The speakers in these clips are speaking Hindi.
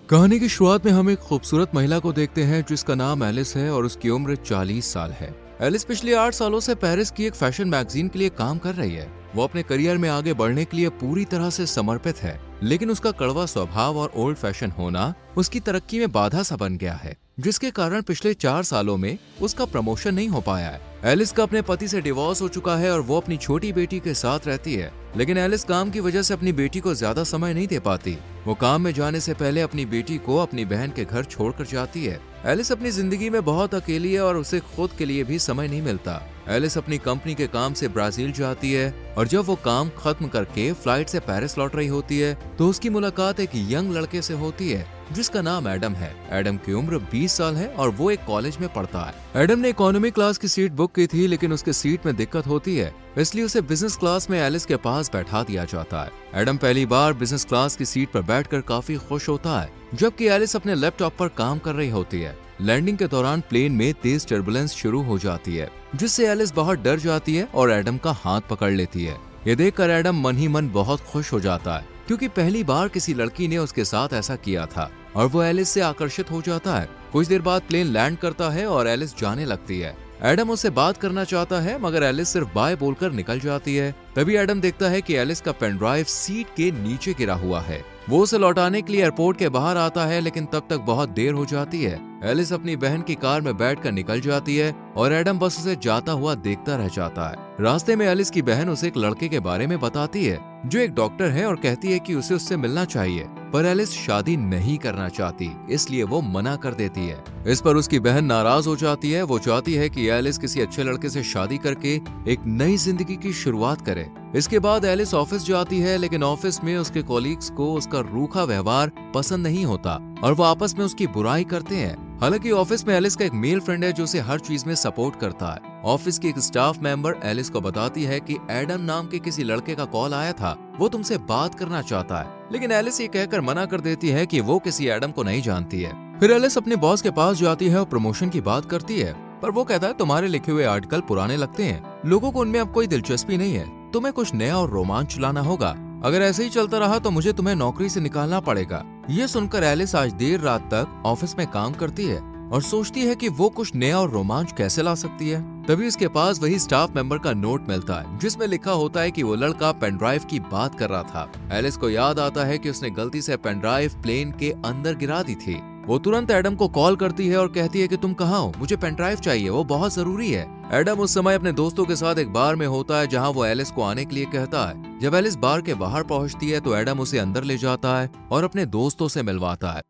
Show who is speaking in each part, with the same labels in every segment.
Speaker 1: कहानी की शुरुआत में हम एक खूबसूरत महिला को देखते हैं जिसका नाम एलिस है और उसकी उम्र 40 साल है। एलिस पिछले 8 सालों से पेरिस की एक फैशन मैगजीन के लिए काम कर रही है। वो अपने करियर में आगे बढ़ने के लिए पूरी तरह से समर्पित है, लेकिन उसका कड़वा स्वभाव और ओल्ड फैशन होना उसकी तरक्की में बाधा सा बन गया है, जिसके कारण पिछले 4 सालों में उसका प्रमोशन नहीं हो पाया है। एलिस का अपने पति से डिवोर्स हो चुका है और वो अपनी छोटी बेटी के साथ रहती है, लेकिन एलिस काम की वजह से अपनी बेटी को ज्यादा समय नहीं दे पाती। वो काम में जाने से पहले अपनी बेटी को अपनी बहन के घर छोड़कर जाती है। एलिस अपनी जिंदगी में बहुत अकेली है और उसे खुद के लिए भी समय नहीं मिलता। एलिस अपनी कंपनी के काम से ब्राजील जाती है और जब वो काम खत्म करके फ्लाइट से पेरिस लौट रही होती है तो उसकी मुलाकात एक यंग लड़के से होती है जिसका नाम एडम है। एडम की उम्र 20 साल है और वो एक कॉलेज में पढ़ता है। एडम ने इकोनॉमी क्लास की सीट बुक की थी, लेकिन उसके सीट में दिक्कत होती है, इसलिए उसे बिजनेस क्लास में एलिस के पास बैठा दिया जाता है। एडम पहली बार बिजनेस क्लास की सीट पर बैठकर काफी खुश होता है, जबकि एलिस अपने लैपटॉप पर काम कर रही होती है। लैंडिंग के दौरान प्लेन में तेज टर्बुलेंस शुरू हो जाती है, जिससे एलिस बहुत डर जाती है और एडम का हाथ पकड़ लेती है। ये देखकर एडम मन ही मन बहुत खुश हो जाता है, क्योंकि पहली बार किसी लड़की ने उसके साथ ऐसा किया था और वो एलिस से आकर्षित हो जाता है। कुछ देर बाद प्लेन लैंड करता है और एलिस जाने लगती है। एडम उससे बात करना चाहता है, मगर एलिस सिर्फ बाय बोलकर निकल जाती है। तभी एडम देखता है कि एलिस का पेन ड्राइव सीट के नीचे गिरा हुआ है। वो उसे लौटाने के लिए एयरपोर्ट के बाहर आता है, लेकिन तब तक बहुत देर हो जाती है। एलिस अपनी बहन की कार में बैठकर निकल जाती है और एडम बस उसे जाता हुआ देखता रह जाता है। रास्ते में एलिस की बहन उसे एक लड़के के बारे में बताती है जो एक डॉक्टर है और कहती है कि उसे उससे मिलना चाहिए, पर एलिस शादी नहीं करना चाहती, इसलिए वो मना कर देती है। इस पर उसकी बहन नाराज हो जाती है। वो चाहती है कि एलिस किसी अच्छे लड़के से शादी करके एक नई जिंदगी की शुरुआत करे। इसके बाद एलिस ऑफिस जाती है, लेकिन ऑफिस में उसके कॉलीग्स को उसका रूखा व्यवहार पसंद नहीं होता और वो आपस में उसकी बुराई करते हैं। हालांकि ऑफिस में एलिस का एक मेल फ्रेंड है जो उसे हर चीज में सपोर्ट करता है। ऑफिस की एक स्टाफ मेंबर एलिस को बताती है कि एडम नाम के किसी लड़के का कॉल आया था, वो तुमसे बात करना चाहता है, लेकिन एलिस ये कहकर मना कर देती है कि वो किसी एडम को नहीं जानती है। फिर एलिस अपने बॉस के पास जाती है और प्रमोशन की बात करती है, पर वो कहता है तुम्हारे लिखे हुए आर्टिकल पुराने लगते हैं, लोगों को उनमें अब कोई दिलचस्पी नहीं है, तुम्हें कुछ नया और रोमांच लाना होगा। अगर ऐसे ही चलता रहा तो मुझे तुम्हें नौकरी से निकालना पड़ेगा। ये सुनकर एलिस आज देर रात तक ऑफिस में काम करती है और सोचती है कि वो कुछ नया और रोमांच कैसे ला सकती है। तभी उसके पास वही स्टाफ मेंबर का नोट मिलता है जिसमें लिखा होता है कि वो लड़का पेन ड्राइव की बात कर रहा था। एलिस को याद आता है कि उसने गलती से पेन ड्राइव प्लेन के अंदर गिरा दी थी। वो तुरंत एडम को कॉल करती है और कहती है कि तुम कहाँ हो, मुझे पेन ड्राइव चाहिए, वो बहुत जरूरी है। एडम उस समय अपने दोस्तों के साथ एक बार में होता है जहाँ वो एलिस को आने के लिए कहता है। जब एलिस बार के बाहर पहुँचती है तो एडम उसे अंदर ले जाता है और अपने दोस्तों से मिलवाता है।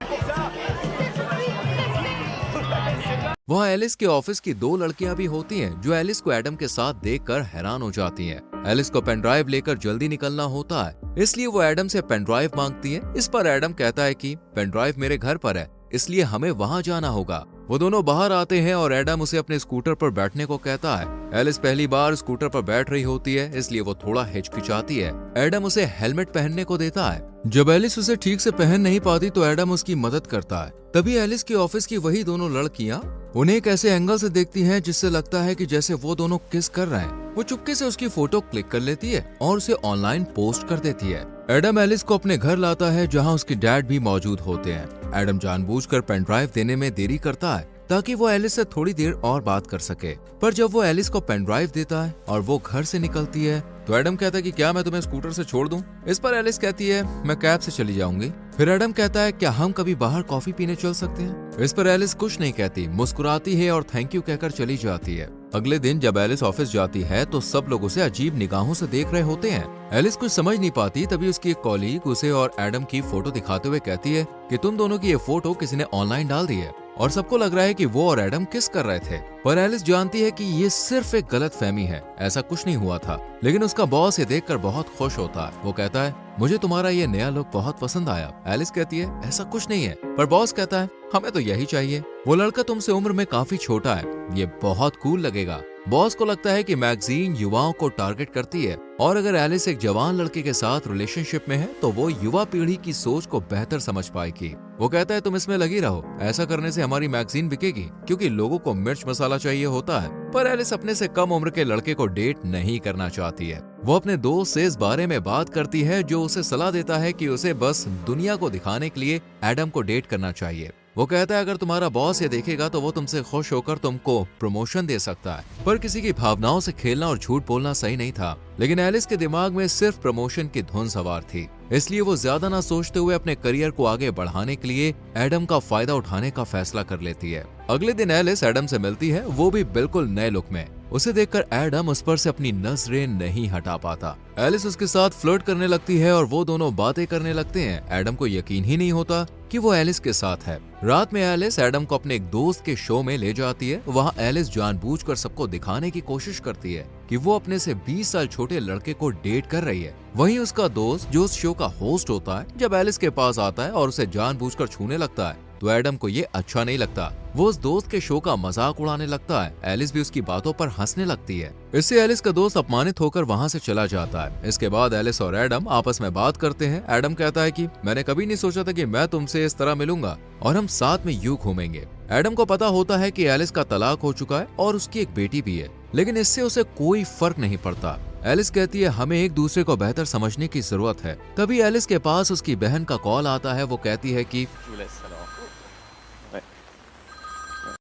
Speaker 1: वहाँ एलिस के ऑफिस की 2 लड़कियां भी होती हैं जो एलिस को एडम के साथ देखकर हैरान हो जाती हैं। एलिस को पेन ड्राइव लेकर जल्दी निकलना होता है, इसलिए वो एडम से पेन ड्राइव मांगती है। इस पर एडम कहता है कि पेन ड्राइव मेरे घर पर है, इसलिए हमें वहाँ जाना होगा। वो दोनों बाहर आते हैं और एडम उसे अपने स्कूटर पर बैठने को कहता है। एलिस पहली बार स्कूटर पर बैठ रही होती है, इसलिए वो थोड़ा हिचकिचाती है। एडम उसे हेलमेट पहनने को देता है। जब एलिस उसे ठीक से पहन नहीं पाती तो एडम उसकी मदद करता है। तभी एलिस की ऑफिस की वही दोनों लड़कियां उन्हें एक ऐसे एंगल से देखती हैं जिससे लगता है कि जैसे वो दोनों किस कर रहे हैं। वो चुपके से उसकी फोटो क्लिक कर लेती है और उसे ऑनलाइन पोस्ट कर देती है। एडम एलिस को अपने घर लाता है जहां उसके डैड भी मौजूद होते हैं। एडम जानबूझकर पेन ड्राइव देने में देरी करता है ताकि वो एलिस से थोड़ी देर और बात कर सके, पर जब वो एलिस को पेन ड्राइव देता है और वो घर से निकलती है तो एडम कहता है कि क्या मैं तुम्हें स्कूटर से छोड़ दूं? इस पर एलिस कहती है मैं कैब से चली जाऊंगी। फिर एडम कहता है क्या हम कभी बाहर कॉफी पीने चल सकते हैं? इस पर एलिस कुछ नहीं कहती, मुस्कुराती है और थैंक यू कहकर चली जाती है। अगले दिन जब एलिस ऑफिस जाती है तो सब लोग उसे अजीब निगाहों से देख रहे होते हैं। एलिस कुछ समझ नहीं पाती, तभी उसकी एक कॉलीग उसे और एडम की फोटो दिखाते हुए कहती है कि तुम दोनों की ये फोटो किसी ने ऑनलाइन डाल दी है और सबको लग रहा है कि वो और एडम किस कर रहे थे। पर एलिस जानती है कि ये सिर्फ एक गलतफहमी है, ऐसा कुछ नहीं हुआ था। लेकिन उसका बॉस ये देखकर बहुत खुश होता है। वो कहता है मुझे तुम्हारा ये नया लुक बहुत पसंद आया। एलिस कहती है ऐसा कुछ नहीं है, पर बॉस कहता है हमें तो यही चाहिए। वो लड़का तुमसे उम्र में काफी छोटा है, ये बहुत कूल लगेगा। बॉस को लगता है कि मैगजीन युवाओं को टारगेट करती है और अगर एलिस एक जवान लड़के के साथ रिलेशनशिप में है तो वो युवा पीढ़ी की सोच को बेहतर समझ पाएगी। वो कहता है तुम इसमें लगी रहो, ऐसा करने से हमारी मैगजीन बिकेगी क्योंकि लोगों को मिर्च मसाला चाहिए होता है। पर एलिस अपने से कम उम्र के लड़के को डेट नहीं करना चाहती है। वो अपने दोस्त से इस बारे में बात करती है जो उसे सलाह देता है कि उसे बस दुनिया को दिखाने के लिए एडम को डेट करना चाहिए। वो कहता है अगर तुम्हारा बॉस ये देखेगा तो वो तुमसे खुश होकर तुमको प्रमोशन दे सकता है। पर किसी की भावनाओं से खेलना और झूठ बोलना सही नहीं था, लेकिन एलिस के दिमाग में सिर्फ प्रमोशन की धुन सवार थी। इसलिए वो ज्यादा ना सोचते हुए अपने करियर को आगे बढ़ाने के लिए एडम का फायदा उठाने का फैसला कर लेती है। अगले दिन एलिस एडम से मिलती है, वो भी बिल्कुल नए लुक में। उसे देखकर एडम उस पर से अपनी नजरें नहीं हटा पाता। एलिस उसके साथ फ्लर्ट करने लगती है और वो दोनों बातें करने लगते हैं। एडम को यकीन ही नहीं होता कि वो एलिस के साथ है। रात में एलिस एडम को अपने एक दोस्त के शो में ले जाती है। वहाँ एलिस जानबूझकर सबको दिखाने की कोशिश करती है कि वो अपने से 20 साल छोटे लड़के को डेट कर रही है। वहीं उसका दोस्त जो उस शो का होस्ट होता है, जब एलिस के पास आता है और उसे जानबूझकर छूने लगता है तो एडम को ये अच्छा नहीं लगता। वो उस दोस्त के शो का मजाक उड़ाने लगता है। एलिस भी उसकी बातों पर हंसने लगती है। इससे एलिस का दोस्त अपमानित होकर वहाँ से चला जाता है। इसके बाद एलिस और एडम आपस में बात करते हैं। एडम कहता है कि मैंने कभी नहीं सोचा था कि मैं तुमसे इस तरह मिलूंगा और हम साथ में यूं घूमेंगे। एडम को पता होता है कि एलिस का तलाक हो चुका है और उसकी एक बेटी भी है, लेकिन इससे उसे कोई फर्क नहीं पड़ता। एलिस कहती है हमें एक दूसरे को बेहतर समझने की जरूरत है। तभी एलिस के पास उसकी बहन का कॉल आता है। वो कहती है कि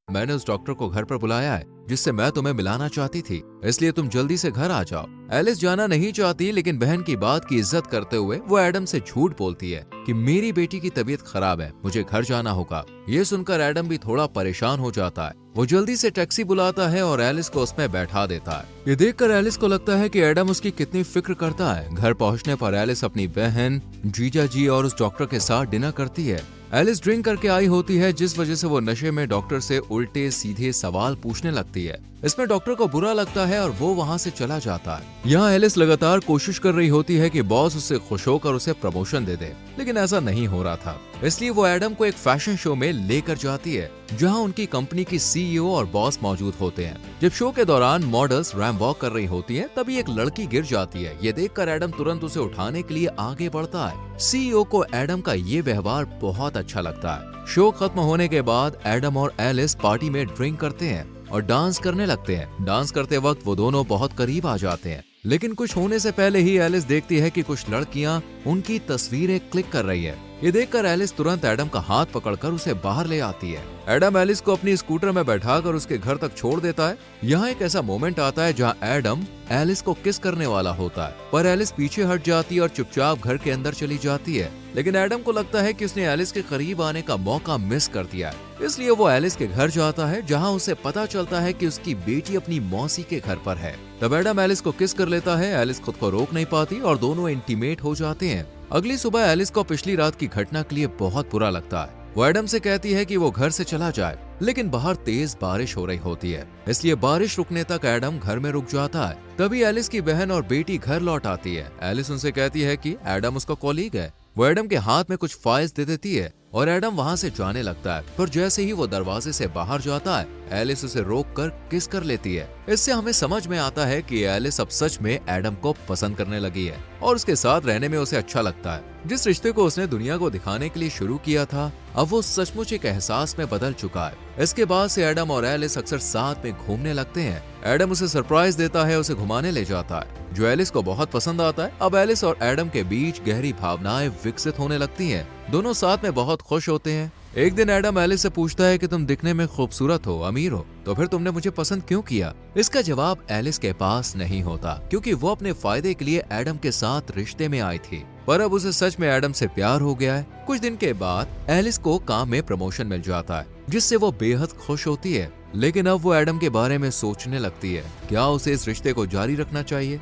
Speaker 1: मैंने उस डॉक्टर को घर पर बुलाया है जिससे मैं तुम्हें मिलाना चाहती थी, इसलिए तुम जल्दी से घर आ जाओ। एलिस जाना नहीं चाहती, लेकिन बहन की बात की इज्जत करते हुए वो एडम से झूठ बोलती है कि मेरी बेटी की तबीयत खराब है, मुझे घर जाना होगा। ये सुनकर एडम भी थोड़ा परेशान हो जाता है। वो जल्दी से टैक्सी बुलाता है और एलिस को उसमें बैठा देता है। ये देखकर एलिस को लगता है कि एडम उसकी कितनी फिक्र करता है। घर पहुंचने पर एलिस अपनी बहन, जीजा जी और उस डॉक्टर के साथ डिनर करती है। एलिस ड्रिंक करके आई होती है, जिस वजह से वो नशे में डॉक्टर से उल्टे सीधे सवाल पूछने लगती है। इसमें डॉक्टर को बुरा लगता है और वो वहाँ से चला जाता है। यहाँ एलिस लगातार कोशिश कर रही होती है कि बॉस उससे खुश होकर उसे प्रमोशन दे दे, लेकिन ऐसा नहीं हो रहा था। इसलिए वो एडम को एक फैशन शो में लेकर जाती है जहाँ उनकी कंपनी की सीईओ और बॉस मौजूद होते हैं। जब शो के दौरान मॉडल्स रैंप वॉक कर रही होती हैं, तभी एक लड़की गिर जाती है। ये देखकर एडम तुरंत उसे उठाने के लिए आगे बढ़ता है। सीईओ को एडम का ये व्यवहार बहुत अच्छा लगता है। शो खत्म होने के बाद एडम और एलिस पार्टी में ड्रिंक करते हैं और डांस करने लगते हैं। डांस करते वक्त वो दोनों बहुत करीब आ जाते हैं, लेकिन कुछ होने से पहले ही एलिस देखती है कि कुछ लड़कियां उनकी तस्वीरें क्लिक कर रही है। ये देखकर एलिस तुरंत एडम का हाथ पकड़कर उसे बाहर ले आती है। एडम एलिस को अपनी स्कूटर में बैठाकर उसके घर तक छोड़ देता है। यहाँ एक ऐसा मोमेंट आता है जहाँ एडम एलिस को किस करने वाला होता है, पर एलिस पीछे हट जाती है और चुपचाप घर के अंदर चली जाती है। लेकिन एडम को लगता है कि उसने एलिस के करीब आने का मौका मिस कर दिया है, इसलिए वो एलिस के घर जाता है जहाँ उसे पता चलता है कि उसकी बेटी अपनी मौसी के घर पर है। तब एडम एलिस को किस कर लेता है। एलिस खुद को रोक नहीं पाती और दोनों इंटीमेट हो जाते हैं। अगली सुबह एलिस को पिछली रात की घटना के लिए बहुत बुरा लगता है। वो एडम से कहती है कि वो घर से चला जाए, लेकिन बाहर तेज बारिश हो रही होती है, इसलिए बारिश रुकने तक एडम घर में रुक जाता है। तभी एलिस की बहन और बेटी घर लौट आती है। एलिस उनसे कहती है कि एडम उसका कॉलीग है। वो एडम के हाथ में कुछ फाइल्स दे देती है और एडम वहाँ से जाने लगता है, पर जैसे ही वो दरवाजे से बाहर जाता है, एलिस उसे रोककर किस कर लेती है। इससे हमें समझ में आता है कि एलिस अब सच में एडम को पसंद करने लगी है और उसके साथ रहने में उसे अच्छा लगता है। जिस रिश्ते को उसने दुनिया को दिखाने के लिए शुरू किया था, अब वो सचमुच एक एहसास में बदल चुका है। इसके बाद से एडम और एलिस अक्सर साथ में घूमने लगते हैं। एडम उसे सरप्राइज देता है, उसे घुमाने ले जाता है, जो एलिस को बहुत पसंद आता है। अब एलिस और एडम के बीच गहरी भावनाएं विकसित होने लगती हैं। दोनों साथ में बहुत खुश होते हैं। एक दिन एडम एलिस से पूछता है कि तुम दिखने में खूबसूरत हो, अमीर हो, तो फिर तुमने मुझे पसंद क्यों किया? इसका जवाब एलिस के पास नहीं होता, क्योंकि वो अपने फायदे के लिए एडम के साथ रिश्ते में आई थी, पर अब उसे सच में एडम से प्यार हो गया है। कुछ दिन के बाद एलिस को काम में प्रमोशन मिल जाता है, जिससे वो बेहद खुश होती है। लेकिन अब वो एडम के बारे में सोचने लगती है, क्या उसे इस रिश्ते को जारी रखना चाहिए?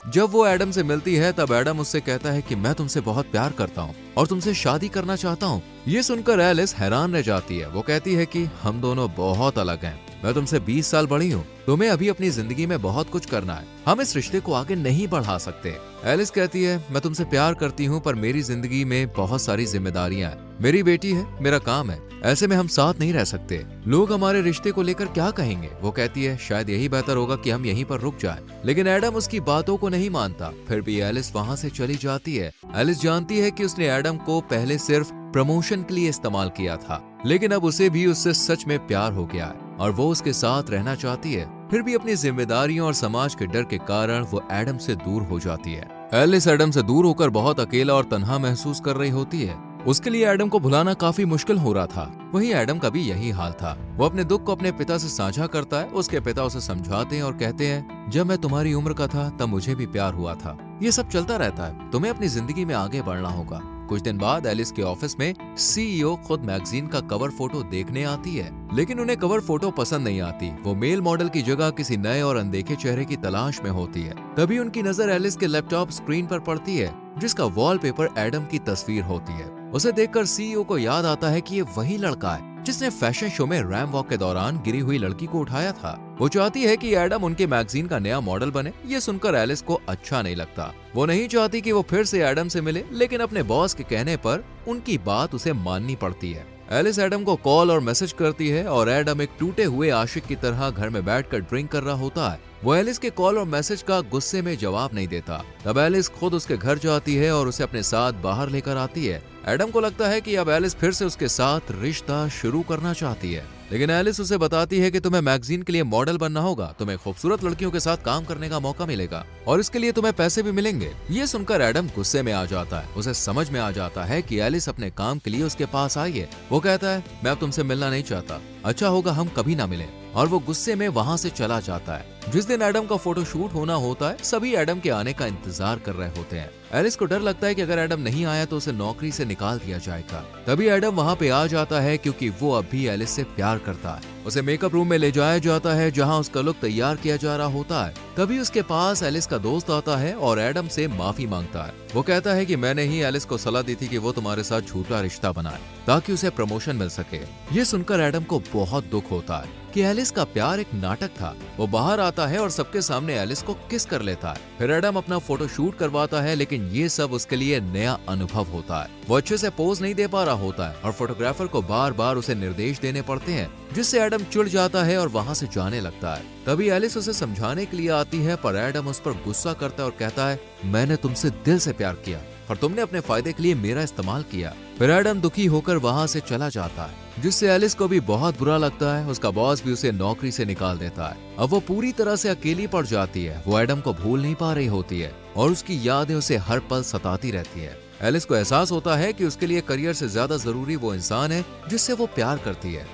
Speaker 1: जब वो एडम से मिलती है, तब एडम उससे कहता है कि मैं तुमसे बहुत प्यार करता हूँ और तुमसे शादी करना चाहता हूँ। ये सुनकर एलिस हैरान रह जाती है। वो कहती है कि हम दोनों बहुत अलग हैं। मैं तुमसे 20 साल बड़ी हूँ, तुम्हें अभी अपनी जिंदगी में बहुत कुछ करना है, हम इस रिश्ते को आगे नहीं बढ़ा सकते। एलिस कहती है, मैं तुमसे प्यार करती हूँ, पर मेरी जिंदगी में बहुत सारी जिम्मेदारियां हैं, मेरी बेटी है, मेरा काम है, ऐसे में हम साथ नहीं रह सकते। लोग हमारे रिश्ते को लेकर क्या कहेंगे? वो कहती है शायद यही बेहतर होगा कि हम यहीं पर रुक जाएं। लेकिन एडम उसकी बातों को नहीं मानता। फिर भी एलिस वहाँ से चली जाती है। एलिस जानती है कि उसने एडम को पहले सिर्फ प्रमोशन के लिए इस्तेमाल किया था, लेकिन अब उसे भी उससे सच में प्यार हो गया है और वो उसके साथ रहना चाहती है। फिर भी अपनी जिम्मेदारियों और समाज के डर के कारण वो एडम से दूर हो जाती है। एलिस एडम से दूर होकर बहुत अकेला और तन्हा महसूस कर रही होती है। उसके लिए एडम को भुलाना काफी मुश्किल हो रहा था। वहीं एडम का भी यही हाल था। वो अपने दुख को अपने पिता से साझा करता है। उसके पिता उसे समझाते हैं और कहते हैं, जब मैं तुम्हारी उम्र का था तब मुझे भी प्यार हुआ था। ये सब चलता रहता है, तुम्हें अपनी जिंदगी में आगे बढ़ना होगा। कुछ दिन बाद एलिस के ऑफिस में सीईओ खुद मैगजीन का कवर फोटो देखने आती है, लेकिन उन्हें कवर फोटो पसंद नहीं आती। वो मेल मॉडल की जगह किसी नए और अनदेखे चेहरे की तलाश में होती है। तभी उनकी नजर एलिस के लैपटॉप स्क्रीन पर पड़ती है, जिसका वॉलपेपर एडम की तस्वीर होती है। उसे देखकर सीईओ को याद आता है कि ये वही लड़का है जिसने फैशन शो में रैम वॉक के दौरान गिरी हुई लड़की को उठाया था। वो चाहती है कि एडम उनके मैगजीन का नया मॉडल बने। ये सुनकर एलिस को अच्छा नहीं लगता। वो नहीं चाहती कि वो फिर से एडम से मिले, लेकिन अपने बॉस के कहने पर उनकी बात उसे माननी पड़ती है। एलिस एडम को कॉल और मैसेज करती है और एडम एक टूटे हुए आशिक की तरह घर में बैठकर ड्रिंक कर रहा होता है। वो एलिस के कॉल और मैसेज का गुस्से में जवाब नहीं देता। तब एलिस खुद उसके घर जाती है और उसे अपने साथ बाहर लेकर आती है। एडम को लगता है कि अब एलिस फिर से उसके साथ रिश्ता शुरू करना चाहती है, लेकिन एलिस उसे बताती है कि तुम्हें मैगजीन के लिए मॉडल बनना होगा, तुम्हें खूबसूरत लड़कियों के साथ काम करने का मौका मिलेगा और इसके लिए तुम्हें पैसे भी मिलेंगे। ये सुनकर एडम गुस्से में आ जाता है। उसे समझ में आ जाता है कि एलिस अपने काम के लिए उसके पास आई है। वो कहता है, मैं अब तुमसे मिलना नहीं चाहता, अच्छा होगा हम कभी ना मिलें। और वो गुस्से में वहाँ से चला जाता है। जिस दिन एडम का फोटोशूट होना होता है, सभी एडम के आने का इंतजार कर रहे होते हैं। एलिस को डर लगता है कि अगर एडम नहीं आया तो उसे नौकरी से निकाल दिया जाएगा। तभी एडम वहाँ पे आ जाता है क्योंकि वो अब भी एलिस से प्यार करता है। उसे मेकअप रूम में ले जाया जाता है जहाँ उसका लुक तैयार किया जा रहा होता है। तभी उसके पास एलिस का दोस्त आता है और एडम से माफी मांगता है। वो कहता है कि मैंने ही एलिस को सलाह दी थी कि वो तुम्हारे साथ झूठा रिश्ता बनाए ताकि उसे प्रमोशन मिल सके। ये सुनकर एडम को बहुत दुख होता है कि एलिस का प्यार एक नाटक था। वो बाहर आता है और सबके सामने एलिस को किस कर लेता है। फिर एडम अपना फोटो शूट करवाता है, लेकिन ये सब उसके लिए नया अनुभव होता है। वो अच्छे से पोज नहीं दे पा रहा होता है और फोटोग्राफर को बार बार उसे निर्देश देने पड़ते हैं, जिससे एडम चिढ़ जाता है और वहाँ से जाने लगता है। तभी एलिस उसे समझाने के लिए आती है, पर एडम उस पर गुस्सा करता है और कहता है, मैंने तुमसे दिल से प्यार किया और तुमने अपने फायदे के लिए मेरा इस्तेमाल किया। फिर एडम दुखी होकर वहाँ से चला जाता है, जिससे एलिस को भी बहुत बुरा लगता है। उसका बॉस भी उसे नौकरी से निकाल देता है। अब वो पूरी तरह से अकेली पड़ जाती है। वो एडम को भूल नहीं पा रही होती है और उसकी यादें उसे हर पल सताती रहती है। एलिस को एहसास होता है कि उसके लिए करियर से ज्यादा जरूरी वो इंसान है जिससे वो प्यार करती है।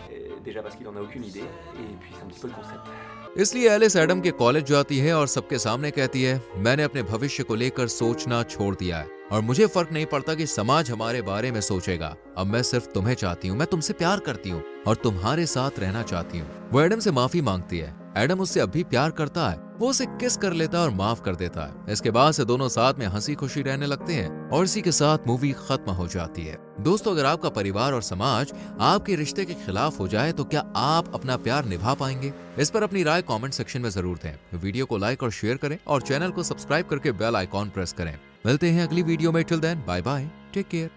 Speaker 1: इसलिए एलिस एडम के कॉलेज जाती है और सबके सामने कहती है, मैंने अपने भविष्य को लेकर सोचना छोड़ दिया है और मुझे फर्क नहीं पड़ता कि समाज हमारे बारे में सोचेगा। अब मैं सिर्फ तुम्हें चाहती हूँ, मैं तुमसे प्यार करती हूँ और तुम्हारे साथ रहना चाहती हूँ। वो एडम से माफी मांगती है। एडम उससे अब भी प्यार करता है। वो उसे किस कर लेता है और माफ कर देता है। इसके बाद से दोनों साथ में हंसी खुशी रहने लगते हैं और इसी के साथ मूवी खत्म हो जाती है। दोस्तों, अगर आपका परिवार और समाज आपके रिश्ते के खिलाफ हो जाए तो क्या आप अपना प्यार निभा पाएंगे? इस पर अपनी राय कमेंट सेक्शन में जरूर दें। वीडियो को लाइक और शेयर करें और चैनल को सब्सक्राइब करके बेल आइकॉन प्रेस करें। मिलते हैं अगली वीडियो में। Till then, bye bye, take care.